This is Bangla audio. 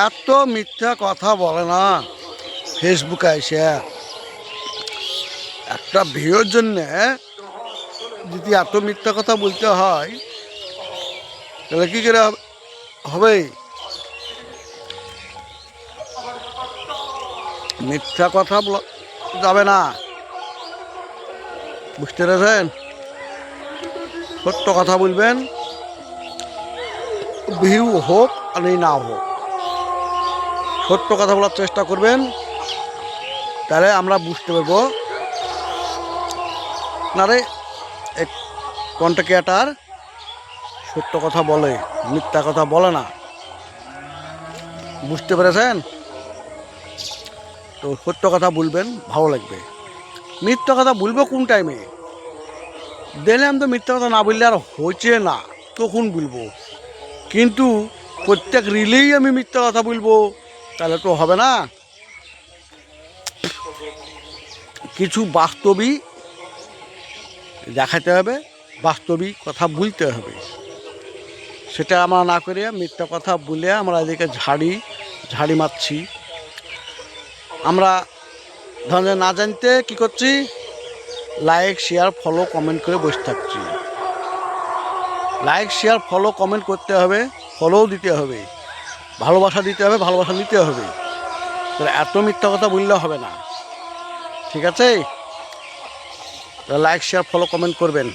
এত মিথ্যা কথা বলে না ফেসবুকে এসে। একটা ভিউর জন্যে যদি এত মিথ্যা কথা বলতে হয় তাহলে কী করে হবে? মিথ্যা কথা যাবে না, বুঝতে পেরেছেন? সত্য কথা বলবেন, ভিউ হোক আর না হোক, সত্য কথা বলার চেষ্টা করবেন। তাহলে আমরা বুঝতে পারবো না রে এক কন্টেন্ট ক্রিয়েটার সত্য কথা বলে, মিথ্যা কথা বলে না। বুঝতে পেরেছেন? তো সত্য কথা বলবেন, ভালো লাগবে। মিথ্যা কথা বলবো কোন টাইমে? দিলাম তো মিথ্যা কথা না বললে আর হচ্ছে না, তখন বলবো। কিন্তু প্রত্যেক রিলেই আমি মিথ্যা কথা বলবো তাহলে তো হবে না। কিছু বাস্তবই দেখাতে হবে, বাস্তবিক কথা বলতে হবে। সেটা আমরা না করে মিথ্যা কথা বলে আমরা এদিকে ঝাড়ি মারছি। আমরা ধরেন না জানতে কী করছি, লাইক শেয়ার ফলো কমেন্ট করে বসে থাকছি। লাইক শেয়ার ফলো কমেন্ট করতে হবে, ফলোও দিতে হবে, ভালোবাসা দিতে হবে, ভালোবাসা নিতে হবে। তাহলে এত মিথ্যা কথা বললে হবে না, ঠিক আছে? লাইক শেয়ার ফলো কমেন্ট করবেন।